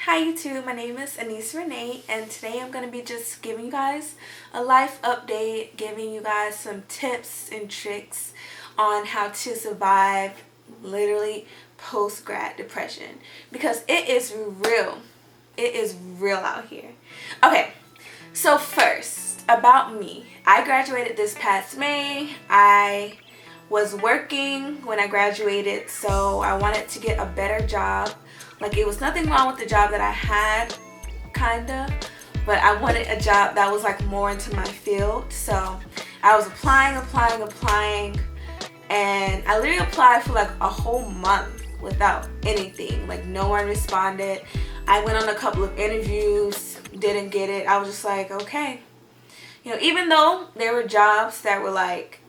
Hi YouTube, my name is Anise Renee and today I'm going to be just giving you guys a life update, giving you guys some tips and tricks on how to survive literally post-grad depression because it is real. It is real out here. Okay, so first about me. I graduated this past May. I was working when I graduated, so I wanted to get a better job. Like, it was nothing wrong with the job that I had, kinda, but I wanted a job that was like more into my field. So I was applying, and I literally applied for like a whole month without anything. Like, no one responded. I went on a couple of interviews, didn't get it. I was just like, okay. You know, even though there were jobs that were like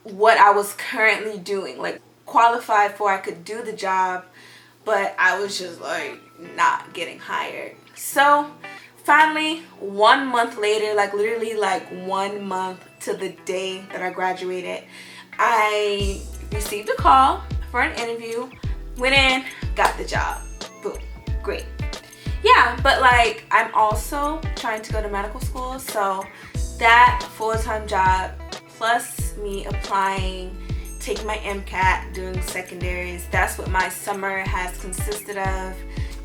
what I was currently doing, like qualified for, I could do the job, but I was just like not getting hired. So finally, 1 month later, like literally like 1 month to the day that I graduated, I received a call for an interview, went in, got the job. Boom, great. Yeah, but like I'm also trying to go to medical school, so that full-time job plus me applying, taking my MCAT, doing secondaries, that's what my summer has consisted of.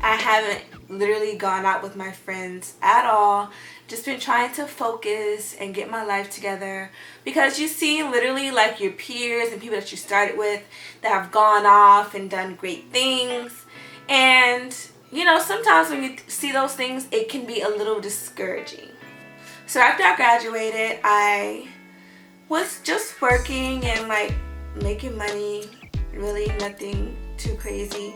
I haven't literally gone out with my friends at all. Just been trying to focus and get my life together, because you see literally like your peers and people that you started with that have gone off and done great things, and you know, sometimes when you see those things, it can be a little discouraging. So after I graduated, I was just working and like making money, really nothing too crazy.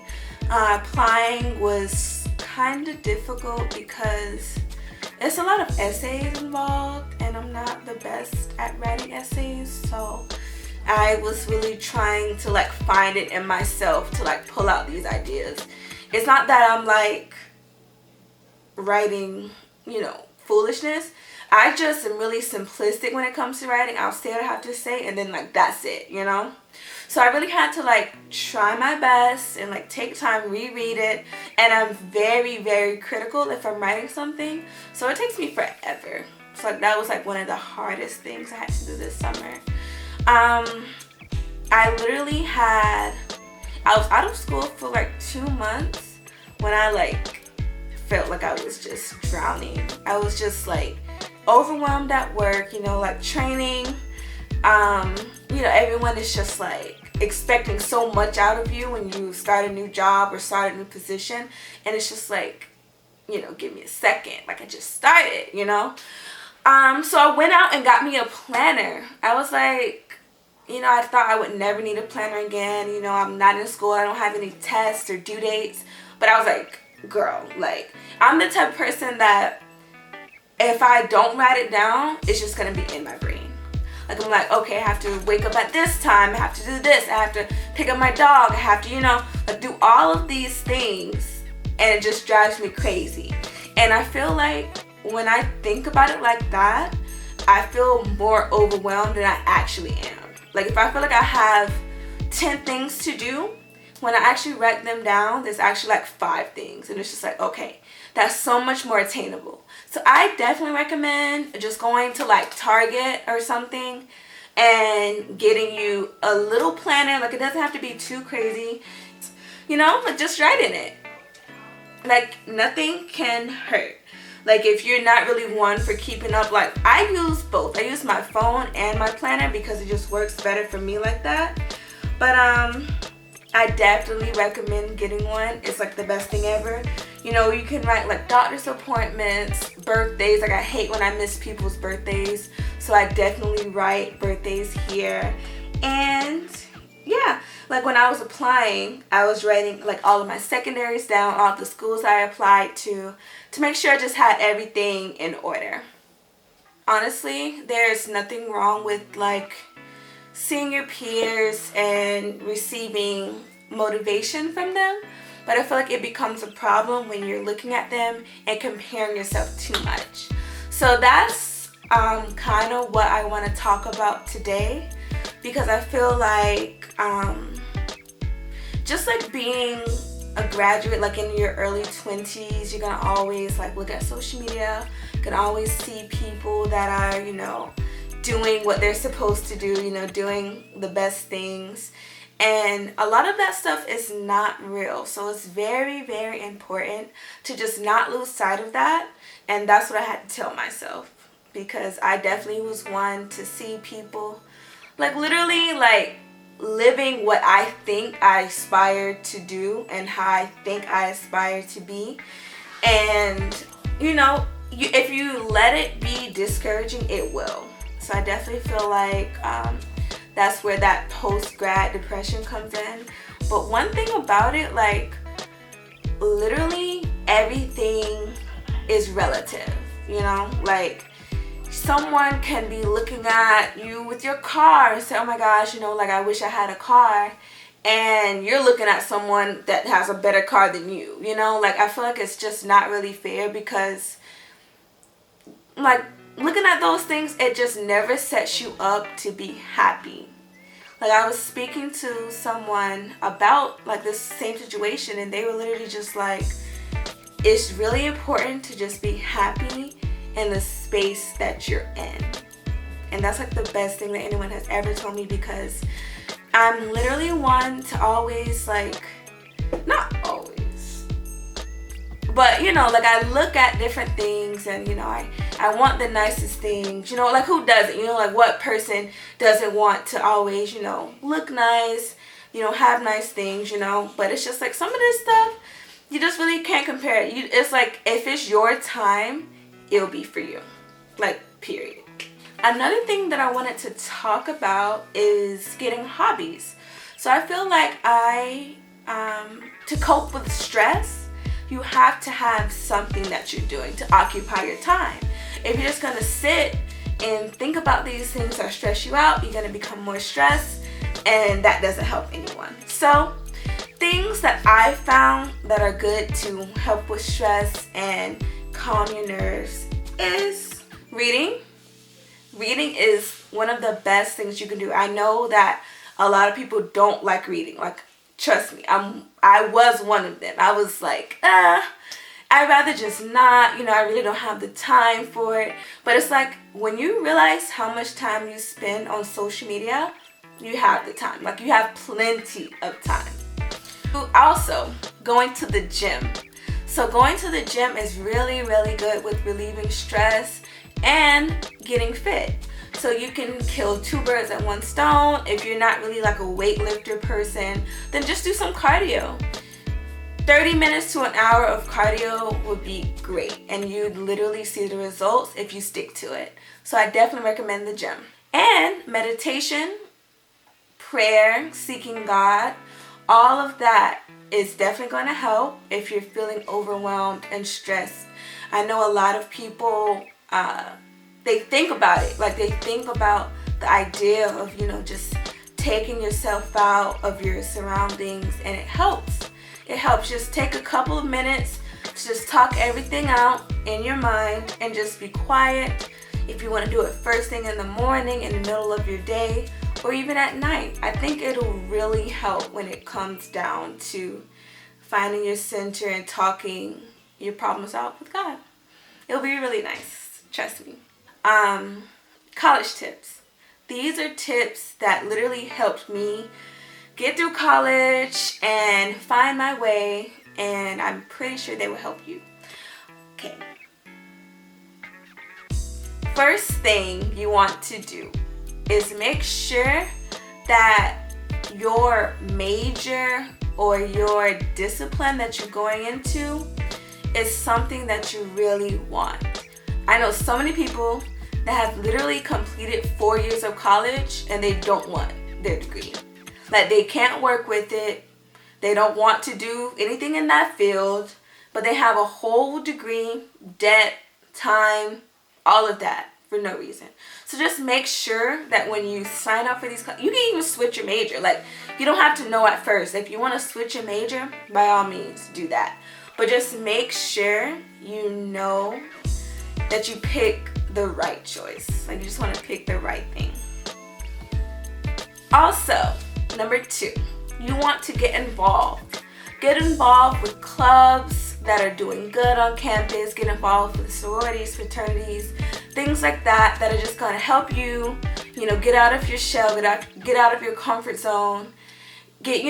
Applying was kind of difficult because there's a lot of essays involved and I'm not the best at writing essays, so I was really trying to like find it in myself to like pull out these ideas. It's not that I'm like writing, you know, foolishness. I just am really simplistic when it comes to writing. I'll say what I have to say and then like that's it, you know? So I really had to like try my best and like take time, reread it. And I'm very, very critical if I'm writing something. So it takes me forever. So like that was like one of the hardest things I had to do this summer. I was out of school for like 2 months when I like felt like I was just drowning. I was just like overwhelmed at work, you know, like training. You know, everyone is just like expecting so much out of you when you start a new job or start a new position, and it's just like, you know, give me a second, like I just started, you know. So I went out and got me a planner. I was like, you know, I thought I would never need a planner again. You know, I'm not in school, I don't have any tests or due dates, but I was like, girl, like I'm the type of person that if I don't write it down, it's just gonna be in my brain. Like, I'm like, okay, I have to wake up at this time, I have to do this, I have to pick up my dog, I have to, you know, like do all of these things, and it just drives me crazy. And I feel like when I think about it like that, I feel more overwhelmed than I actually am. Like, if I feel like I have 10 things to do, when I actually write them down, there's actually like 5 things, and it's just like, okay, that's so much more attainable. So I definitely recommend just going to like Target or something and getting you a little planner. Like, it doesn't have to be too crazy, you know, but just writing it. Like, nothing can hurt. Like, if you're not really one for keeping up, like I use both. I use my phone and my planner because it just works better for me like that. But I definitely recommend getting one. It's like the best thing ever. You know, you can write like doctor's appointments, birthdays. Like, I hate when I miss people's birthdays, so I definitely write birthdays here. And yeah, like when I was applying, I was writing like all of my secondaries down, all of the schools I applied to make sure I just had everything in order. Honestly, there's nothing wrong with like seeing your peers and receiving motivation from them, but I feel like it becomes a problem when you're looking at them and comparing yourself too much. So that's kind of what I want to talk about today, because I feel like just like being a graduate, like in your early 20s, you're gonna always like look at social media. You can always see people that are, doing what they're supposed to do, doing the best things. And a lot of that stuff is not real. So it's very, very important to just not lose sight of that. And that's what I had to tell myself, because I definitely was one to see people like literally like living what I think I aspire to do and how I think I aspire to be. And if you let it be discouraging, it will. So I definitely feel like that's where that post-grad depression comes in. But one thing about it, like literally everything is relative, like someone can be looking at you with your car and say, oh my gosh, like I wish I had a car. And you're looking at someone that has a better car than you, like I feel like it's just not really fair, because like looking at those things, it just never sets you up to be happy. Like I was speaking to someone about like this same situation, and they were literally just like, it's really important to just be happy in the space that you're in. And that's like the best thing that anyone has ever told me, because I'm literally one to always like, not always, but like I look at different things and I want the nicest things, like who doesn't, like what person doesn't want to always, look nice, have nice things, but it's just like some of this stuff, you just really can't compare it. It's like, if it's your time, it'll be for you, like period. Another thing that I wanted to talk about is getting hobbies. So I feel like to cope with stress, you have to have something that you're doing to occupy your time. If you're just gonna sit and think about these things that stress you out, you're gonna become more stressed, and that doesn't help anyone. So things that I found that are good to help with stress and calm your nerves is reading. Reading is one of the best things you can do. I know that a lot of people don't like reading. Like, trust me, I was one of them. I was like, I'd rather just not, I really don't have the time for it. But it's like, when you realize how much time you spend on social media, you have the time. Like, you have plenty of time. Also, going to the gym. So going to the gym is really, really good with relieving stress and getting fit. So you can kill two birds at one stone. If you're not really like a weightlifter person, then just do some cardio. 30 minutes to an hour of cardio would be great, and you'd literally see the results if you stick to it. So I definitely recommend the gym. And meditation, prayer, seeking God, all of that is definitely going to help if you're feeling overwhelmed and stressed. I know a lot of people, they think about it. Like, they think about the idea of, just taking yourself out of your surroundings, and it helps. It helps. Just take a couple of minutes to just talk everything out in your mind and just be quiet. If you want to do it first thing in the morning, in the middle of your day, or even at night, I think it'll really help when it comes down to finding your center and talking your problems out with God. It'll be really nice. Trust me. College tips. These are tips that literally helped me get through college and find my way, and I'm pretty sure they will help you. Okay. First thing you want to do is make sure that your major or your discipline that you're going into is something that you really want. I know so many people that have literally completed 4 years of college and they don't want their degree. Like, they can't work with it. They don't want to do anything in that field, but they have a whole degree, debt, time, all of that for no reason. So just make sure that when you sign up for these, you can even switch your major. Like, you don't have to know at first. If you want to switch your major, by all means, do that. But just make sure you know that you pick the right choice. Like, you just want to pick the right thing. Also, number 2, you want to get involved. Get involved with clubs that are doing good on campus. Get involved with sororities, fraternities, things like that that are just going to help you, get out of your shell, get out of your comfort zone. Get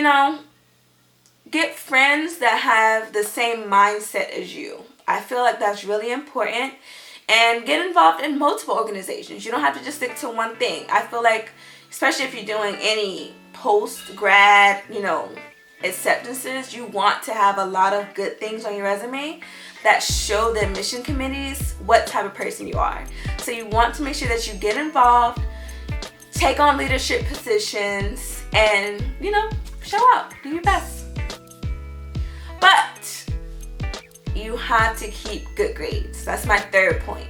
friends that have the same mindset as you. I feel like that's really important. And get involved in multiple organizations. You don't have to just stick to one thing. I feel like, especially if you're doing any post-grad, acceptances, you want to have a lot of good things on your resume that show the admission committees what type of person you are. So you want to make sure that you get involved, take on leadership positions, and, show up, do your best. But you have to keep good grades. That's my third point.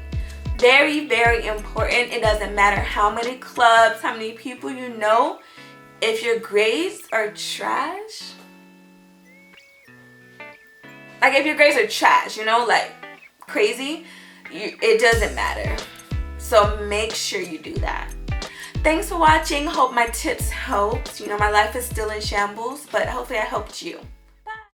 Very, very important. It doesn't matter how many clubs, how many people you know. If your grades are trash, if your grades are trash, crazy, it doesn't matter. So make sure you do that. Thanks for watching. Hope my tips helped. My life is still in shambles, but hopefully I helped you.